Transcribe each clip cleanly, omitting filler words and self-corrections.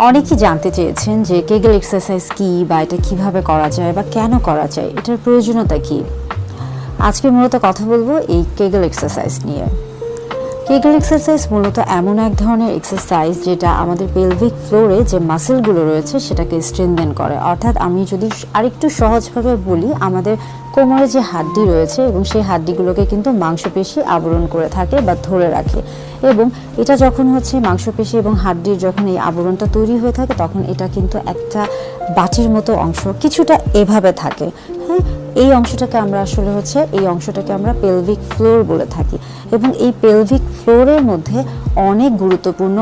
অনেকেই জানতে চেয়েছেন যে কেগেল এক্সারসাইজ কি বা এটা কিভাবে করা যায় বা কেন করা যায়, এটার প্রয়োজনীয়তা কি। আজকে মূলত কথা বলবো এই কেগেল এক্সারসাইজ নিয়ে। কেগেল এক্সারসাইজ মূলত এমন এক ধরনের এক্সারসাইজ যেটা আমাদের পেলভিক ফ্লোরে যে মাসেলগুলো রয়েছে সেটাকে স্ট্রেনথেন করে। অর্থাৎ আমি যদি আরেকটু সহজভাবে বলি, আমাদের কোমরে যে হাড্ডি রয়েছে এবং সেই হাড্ডিগুলোকে কিন্তু মাংসপেশি আবরণ করে থাকে বা ধরে রাখে, এবং এটা যখন মাংসপেশি এবং হাড্ডির যখন এই আবরণটা তৈরি হয়ে থাকে তখন এটা কিন্তু একটা বাটির মতো অংশ কিছুটা এভাবে থাকে। হ্যাঁ, এই অংশটাকে আমরা পেলভিক ফ্লোর বলে থাকি, এবং এই পেলভিক ফ্লোরের মধ্যে অনেক গুরুত্বপূর্ণ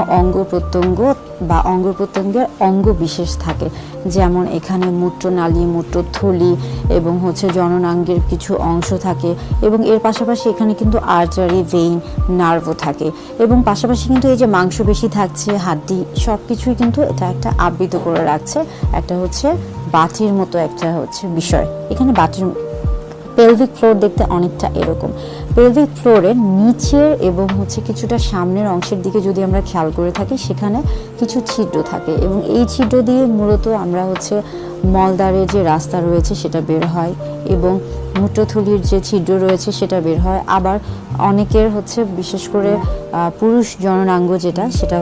অঙ্গ প্রত্যঙ্গের অঙ্গ বিশেষ থাকে, যেমন এখানে মূত্রনালী, মূত্রথলি এবং জননাঙ্গের কিছু অংশ থাকে, এবং এর পাশাপাশি এখানে কিন্তু আর্টারি, ভেইন, নার্ভও থাকে, এবং পাশাপাশি কিন্তু এই যে মাংসপেশি থাকছে, হাড্ডি, সব কিছুই কিন্তু এটা একটা আবৃত করে রাখছে একটা বাটির মতো একটা বিষয়। এখানে পেলভিক ফ্লোর দেখতে অনেকটা এরকম। পেলভিক ফ্লোরের নিচের এবং কিছুটা সামনের অংশের দিকে যদি আমরা খেয়াল করে থাকি, সেখানে কিছু ছিদ্র থাকে, এবং এই ছিদ্র দিয়ে মূলত আমরা মলদ্বারের যে রাস্তা রয়েছে সেটা বের হয়, এবং মূত্রথলির যে ছিদ্র রয়েছে সেটা বের হয়। আবার অনেকের বিশেষ করে পুরুষ জননাঙ্গ সেটা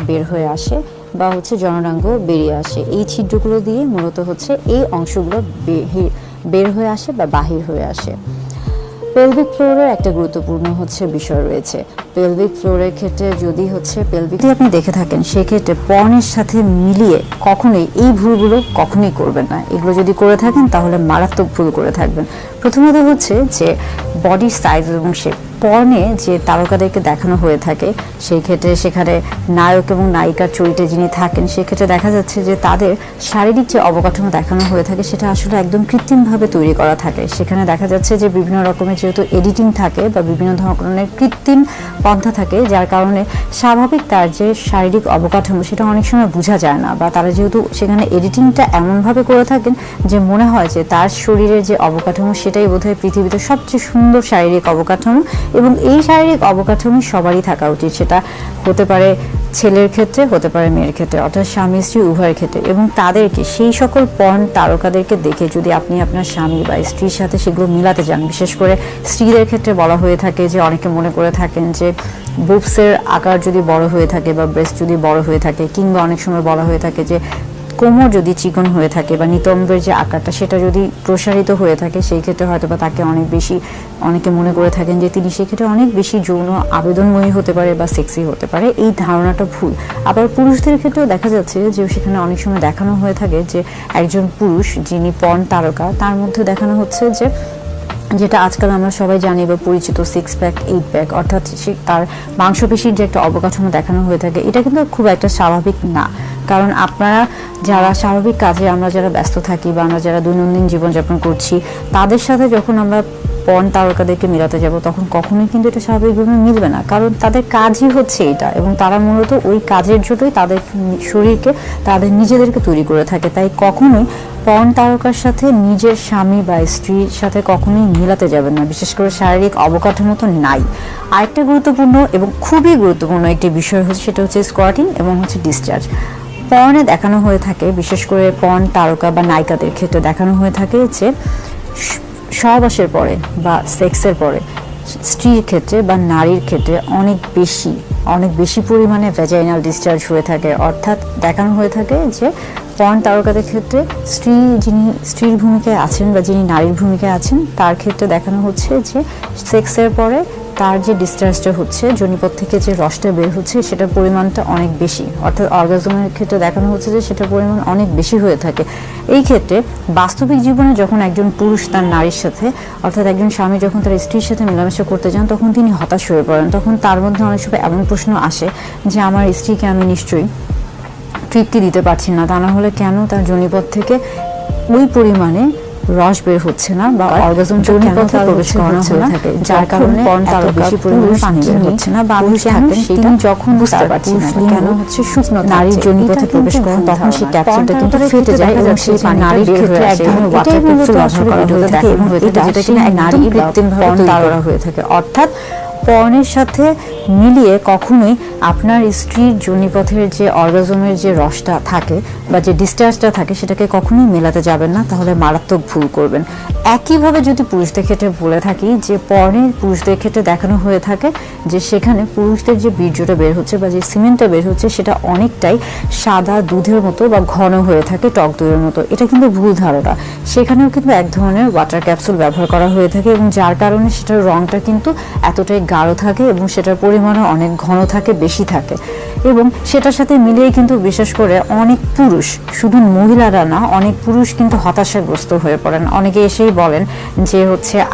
বের হয়ে আসে বা জননাঙ্গ বেরিয়ে আসে। এই ছিদ্রগুলো দিয়ে মূলত এই অংশগুলো বের হয়ে আসে বা বাহির হয়ে আসে। পেলভিক ফ্লোরের একটা গুরুত্বপূর্ণ বিষয় রয়েছে। পেলভিক ফ্লোরের ক্ষেত্রে যদি পেলভিক আপনি দেখে থাকেন, সেক্ষেত্রে পর্নের সাথে মিলিয়ে কখনোই এই ভুলগুলো কখনোই করবেন না। এগুলো যদি করে থাকেন তাহলে মারাত্মক ভুল করে থাকবেন। প্রথমত যে বডির সাইজ এবং শেপ। পর্নে যে তারকাদেরকে দেখানো হয়ে থাকে, সেই ক্ষেত্রে সেখানে নায়ক এবং নায়িকার চরিত্রে যিনি থাকেন, সেক্ষেত্রে দেখা যাচ্ছে যে তাদের শারীরিক যে অবকাঠামো দেখানো হয়ে থাকে সেটা আসলে একদম কৃত্রিমভাবে তৈরি করা থাকে। সেখানে দেখা যাচ্ছে যে বিভিন্ন রকমের যেহেতু এডিটিং থাকে বা বিভিন্ন ধরনের কৃত্রিম পন্থা থাকে, যার কারণে স্বাভাবিক তার যে শারীরিক অবকাঠামো সেটা অনেক সময় বোঝা যায় না, বা তারা যেহেতু সেখানে এডিটিংটা এমনভাবে করে থাকেন যে মনে হয় যে তার শরীরের যে অবকাঠামো সেটাই বোধহয় পৃথিবীতে সবচেয়ে সুন্দর শারীরিক অবকাঠামো, এবং এই শারীরিক অবকাঠামো সবারই থাকা উচিত। সেটা হতে পারে ছেলের ক্ষেত্রে, হতে পারে মেয়ের ক্ষেত্রে, অর্থাৎ স্বামী স্ত্রী উভয়ের ক্ষেত্রে। এবং তাদেরকে সেই সকল পর্ন তারকাদেরকে দেখে যদি আপনি আপনার স্বামী বা স্ত্রীর সাথে সেগুলো মিলাতে যান, বিশেষ করে স্ত্রীদের ক্ষেত্রে বলা হয়ে থাকে যে অনেকে মনে করে থাকেন যে বুবসের আকার যদি বড় হয়ে থাকে বা ব্রেস্ট যদি বড় হয়ে থাকে, কিংবা অনেক সময় বলা হয়ে থাকে যে কোমর যদি চিকন হয়ে থাকে বা নিতম্বের যে আকারটা সেটা যদি প্রসারিত হয়ে থাকে, সেই ক্ষেত্রে হয়তো বা তাকে অনেকে মনে করে থাকেন যে তিনি সেক্ষেত্রে অনেক বেশি যৌন আবেদনময়ী হতে পারে বা সেক্সি হতে পারে। এই ধারণাটা ভুল। আবার পুরুষদের ক্ষেত্রেও দেখা যাচ্ছে যে সেখানে অনেক সময় দেখানো হয়ে থাকে যে একজন পুরুষ যিনি পর্ন তারকা, তার মধ্যে দেখানো হচ্ছে যে যেটা আজকাল আমরা সবাই জানি বা পরিচিত 6 প্যাক 8 প্যাক, অর্থাৎ তার মাংসপেশির যে একটা অবকাঠামো দেখানো হয়ে থাকে, এটা কিন্তু খুব একটা স্বাভাবিক না। কারণ আপনারা যারা স্বাভাবিক কাজে আমরা যারা ব্যস্ত থাকি বা আমরা যারা দৈনন্দিন জীবনযাপন করছি, তাদের সাথে যখন আমরা পর্ন তারকাদেরকে মিলাতে যাব তখন কখনোই কিন্তু এটা স্বাভাবিকভাবে মিলবে না, কারণ তাদের কাজই এটা, এবং তারা মূলত ওই কাজের জন্যই তাদের শরীরকে, তাদের নিজেদেরকে তৈরি করে থাকে। তাই কখনোই পর্ন তারকার সাথে নিজের স্বামী বা স্ত্রীর সাথে কখনোই মিলাতে যাবেন না, বিশেষ করে শারীরিক অবকাঠামো তো নাই। আরেকটা গুরুত্বপূর্ণ এবং খুবই গুরুত্বপূর্ণ একটি বিষয় সেটা স্কোয়াটিং এবং ডিসচার্জ। পর্নে দেখানো হয়ে থাকে, বিশেষ করে পর্ন তারকা বা নায়িকাদের ক্ষেত্রে দেখানো হয়ে থাকে যে সহবাসের পরে বা সেক্সের পরে স্ত্রীর ক্ষেত্রে বা নারীর ক্ষেত্রে অনেক বেশি পরিমাণে ভ্যাজাইনাল ডিসচার্জ হয়ে থাকে। অর্থাৎ দেখানো হয়ে থাকে যে পর্ন তারকাদের ক্ষেত্রে যিনি স্ত্রীর ভূমিকায় আছেন বা যিনি নারীর ভূমিকায় আছেন, তার ক্ষেত্রে দেখানো হচ্ছে যে সেক্সের পরে তার যে ডিসচার্জটা যোনিপথ থেকে যে রসটা বের হচ্ছে সেটার পরিমাণটা অনেক বেশি, অর্থাৎ অর্গাজমের ক্ষেত্রে দেখানো হচ্ছে যে সেটার পরিমাণ অনেক বেশি হয়ে থাকে। এই ক্ষেত্রে বাস্তবিক জীবনে যখন একজন পুরুষ তার নারীর সাথে, অর্থাৎ একজন স্বামী যখন তার স্ত্রীর সাথে মেলামেশা করতে যান, তখন তিনি হতাশ হয়ে পড়েন। তখন তার মধ্যে অনেক সময় এমন প্রশ্ন আসে যে আমার স্ত্রীকে আমি নিশ্চয়ই তৃপ্তি দিতে পারছি না, তা না হলে কেন তার যোনিপথ থেকে ওই পরিমাণে রস বের হচ্ছে না বা অর্গাজম যোনিপথে প্রবেশ করানো হয়ে থাকে, যার কারণে পর্ন তারকা বেশি পরিমাণে পানি বের হচ্ছে না, বা তিনি যখন বুঝতে পারছেন না কেন শুকনো নারীর যোনিপথে প্রবেশ করেন, তখন সেই ক্যাপসুলটা কিন্তু ফেটে যায় এবং সেই নারীর ক্ষেত্রে একদম ওয়াটারপ্রুফ ব্যবহার করা হয়ে থাকে, এবং যেটা কিনা নারী কৃত্রিমভাবে তৈরি করা হয়ে থাকে। অর্থাৎ পর্নের সাথে মিলিয়ে কখনোই আপনার স্ত্রীর যোনিপথের যে অর্গাজমের যে রসটা থাকে বা যে ডিসচার্জটা থাকে সেটাকে কখনোই মেলাতে যাবেন না, তাহলে মারাত্মক ভুল করবেন। একইভাবে যদি পুরুষদের ক্ষেত্রে বলে থাকি যে পর্নের পুরুষদের ক্ষেত্রে দেখানো হয়ে থাকে যে সেখানে পুরুষদের যে বীর্যটা বের হচ্ছে বা যে সিমেন্টটা বের হচ্ছে সেটা অনেকটাই সাদা দুধের মতো বা ঘন হয়ে থাকে, টক দইয়ের মতো। এটা কিন্তু ভুল ধারণা। সেখানেও কিন্তু এক ধরনের ওয়াটার ক্যাপসুল ব্যবহার করা হয়ে থাকে এবং যার কারণে সেটার রংটা কিন্তু এতটাই গাঢ় থাকে এবং সেটার পরিমাণও অনেক ঘন থাকে, বেশি থাকে। এবং সেটার সাথে মিলিয়ে কিন্তু বিশেষ করে অনেক পুরুষ, শুধু মহিলারা না, অনেক পুরুষ কিন্তু হতাশাগ্রস্ত হয়ে পড়েন। অনেকে এসেই বলেন যে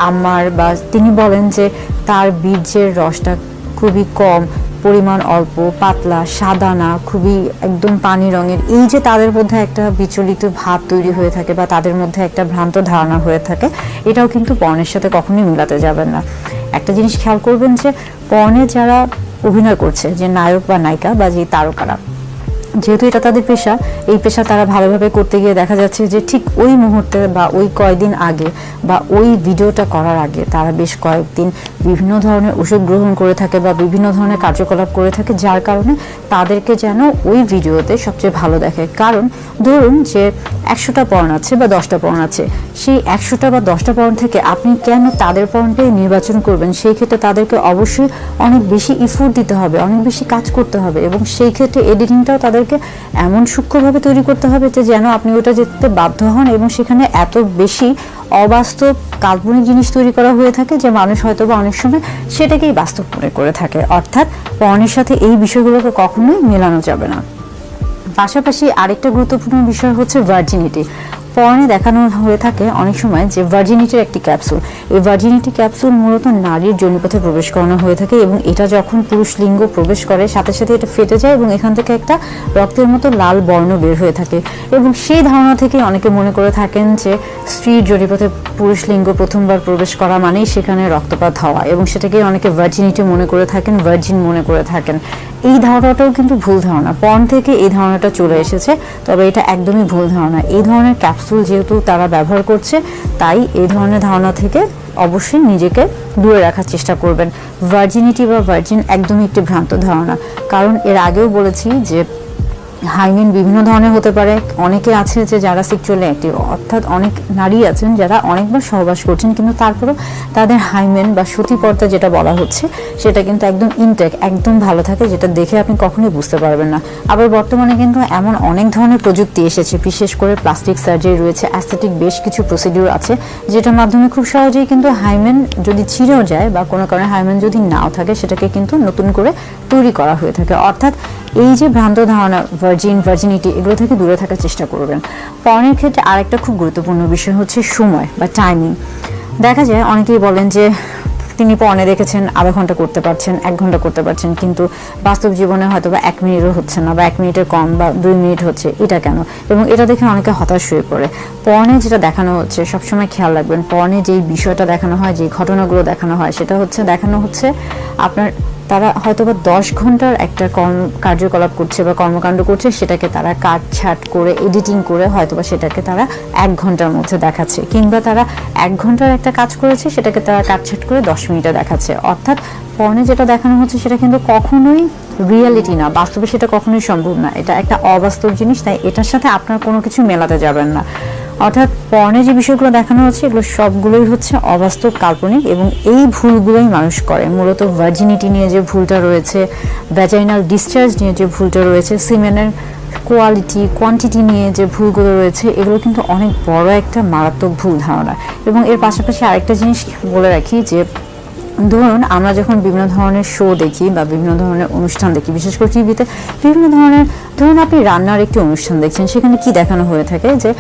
আমার বা তিনি বলেন যে তার বীর্যের রসটা খুবই কম, পরিমাণ অল্প, পাতলা, সাদা না, খুবই একদম পানি রঙের। এই যে তাদের মধ্যে একটা বিচলিত ভাব তৈরি হয়ে থাকে বা তাদের মধ্যে একটা ভ্রান্ত ধারণা হয়ে থাকে, এটাও কিন্তু পর্নের সাথে কখনোই মিলাতে যাবেন না। একটা জিনিস খেয়াল করবেন যে পর্নে যারা অভিনয় করছে, যে নায়ক বা নায়িকা বা যে তারকারা, যেহেতু এটা তাদের পেশা, এই পেশা তারা ভালোভাবে করতে গিয়ে দেখা যাচ্ছে যে ঠিক ওই মুহূর্তে বা ওই কয়েকদিন আগে বা ওই ভিডিওটা করার আগে তারা বেশ কয়েকদিন বিভিন্ন ধরনের ওষুধ গ্রহণ করে থাকে বা বিভিন্ন ধরনের কার্যকলাপ করে থাকে, যার কারণে তাদেরকে যেন ওই ভিডিওতে সবচেয়ে ভালো দেখে। কারণ ধরুন যে 100টা পর্ন আছে বা 10টা পর্ন আছে, সেই 100টা বা 10টা পর্ন থেকে আপনি কেন তাদের পর্নটাই নির্বাচন করবেন? সেই ক্ষেত্রে তাদেরকে অবশ্যই অনেক বেশি ইফোর্ট দিতে হবে, অনেক বেশি কাজ করতে হবে এবং সেই ক্ষেত্রে এডিটিংটাও তাদেরকে এমন সূক্ষ্মভাবে তৈরি করতে হবে যে যেন আপনি ওটা যেতে বাধ্য হন। এবং সেখানে এত বেশি অবাস্তব কাল্পনিক জিনিস তৈরি করা হয়ে থাকে যে মানুষ হয়তো বা অনেক সময় সেটাকেই বাস্তব মনে করে থাকে। অর্থাৎ পর্নের সাথে এই বিষয়গুলোকে কখনোই মেলানো যাবে না। পাশাপাশি আরেকটা গুরুত্বপূর্ণ বিষয় হচ্ছে ভার্জিনিটি। পর্নে দেখানো হয়ে থাকে অনেক সময় যে ভার্জিনিটির একটি ক্যাপসুল, এই ভার্জিনিটি ক্যাপসুল মূলত নারীর যোনিপথে প্রবেশ করানো হয়ে থাকে এবং এটা যখন পুরুষ লিঙ্গ প্রবেশ করে সাথে সাথে এটা ফেটে যায় এবং এখান থেকে একটা রক্তের মতো লাল বর্ণ বের হয়ে থাকে। এবং সেই ধারণা থেকে অনেকে মনে করে থাকেন যে স্ত্রীর যোনিপথে পুরুষ লিঙ্গ প্রথমবার প্রবেশ করা মানেই সেখানে রক্তপাত হওয়া, এবং সেটাকে অনেকে ভার্জিনিটি মনে করে থাকেন, ভার্জিন মনে করে থাকেন। এই ধারণাটাও কিন্তু ভুল ধারণা। পর্ন থেকে এই ধারণাটা চলে এসেছে, তবে এটা একদমই ভুল ধারণা। এই ধরনের ক্যাপসুল যেহেতু তারা ব্যবহার করছে, তাই এই ধরনের ধারণা থেকে অবশ্যই নিজেকে দূরে রাখার চেষ্টা করবেন। ভার্জিনিটি বা ভার্জিন একদমই একটি ভ্রান্ত ধারণা। কারণ এর আগেও বলেছি যে হাইমেন বিভিন্ন ধরনের হতে পারে। অনেকে আছে যে যারা সেক্সুয়ালি অ্যাক্টিভ, অর্থাৎ অনেক নারী আছেন যারা অনেকবার সহবাস করছেন কিন্তু তারপরেও তাদের হাইমেন বা সতীপর্দা যেটা বলা হচ্ছে সেটা কিন্তু একদম ইনটেক, একদম ভালো থাকে, যেটা দেখে আপনি কখনোই বুঝতে পারবেন না। আবার বর্তমানে কিন্তু এমন অনেক ধরনের প্রযুক্তি এসেছে, বিশেষ করে প্লাস্টিক সার্জারি রয়েছে, অ্যাস্থেটিক বেশ কিছু প্রসিডিউর আছে যেটার মাধ্যমে খুব সহজেই কিন্তু হাইমেন যদি ছিঁড়েও যায় বা কোনো কারণে হাইমেন যদি নাও থাকে সেটাকে কিন্তু নতুন করে তৈরি করা হয়ে থাকে। অর্থাৎ এই যে ভ্রান্ত ধারণা ভার্জিনিটি, এগুলো থেকে দূরে থাকার চেষ্টা করবেন। পর্নের ক্ষেত্রে আরেকটা খুব গুরুত্বপূর্ণ বিষয় হচ্ছে সময় বা টাইমিং। দেখা যায় অনেকেই বলেন যে তিনি পর্নে দেখেছেন আধা ঘন্টা করতে পারছেন, 1 ঘন্টা করতে পারছেন, কিন্তু বাস্তব জীবনে হয়তো বা 1 মিনিটও হচ্ছে না বা 1 মিনিটের কম বা 2 মিনিট হচ্ছে। এটা কেন? এবং এটা দেখে অনেকে হতাশ হয়ে পড়ে। পর্নে যেটা দেখানো হচ্ছে, সবসময় খেয়াল রাখবেন, পর্নে যেই বিষয়টা দেখানো হয়, যেই ঘটনাগুলো দেখানো হয়, সেটা দেখানো হচ্ছে আপনার তারা হয়তো বা 10 ঘন্টার একটা কার্যকলাপ করছে বা কর্মকাণ্ড করছে, সেটাকে তারা কাটছাট করে এডিটিং করে হয়তো বা সেটাকে তারা 1 ঘন্টার মধ্যে দেখাচ্ছে, কিংবা তারা 1 ঘন্টার একটা কাজ করেছে সেটাকে তারা কাটছাট করে 10 মিনিটে দেখাচ্ছে। অর্থাৎ পর্নে যেটা দেখানো হচ্ছে সেটা কিন্তু কখনোই রিয়েলিটি না, বাস্তবে সেটা কখনোই সম্ভব না। এটা একটা অবাস্তব জিনিস, তাই এটার সাথে আপনার কোনো কিছু মেলাতে যাবেন না। অর্থাৎ পর্নে যে বিষয়গুলো দেখানো হচ্ছে এগুলো সবগুলোই হচ্ছে অবাস্তব, কাল্পনিক, এবং এই ভুলগুলোই মানুষ করে। মূলত ভার্জিনিটি নিয়ে যে ভুলটা রয়েছে, ভ্যাজাইনাল ডিসচার্জ নিয়ে যে ভুলটা রয়েছে, সিমেনের কোয়ান্টিটি নিয়ে যে ভুলগুলো রয়েছে, এগুলো কিন্তু অনেক বড় একটা মারাত্মক ভুল ধারণা। এবং এর পাশাপাশি আরেকটা জিনিস বলে রাখি যে ধরুন আমরা যখন বিভিন্ন ধরনের শো দেখি বা বিভিন্ন ধরনের অনুষ্ঠান দেখি, বিশেষ করে টিভিতে বিভিন্ন ধরনের, ধরুন আপনি রান্নার একটি অনুষ্ঠান দেখছেন, সেখানে কি দেখানো হয়ে থাকে যে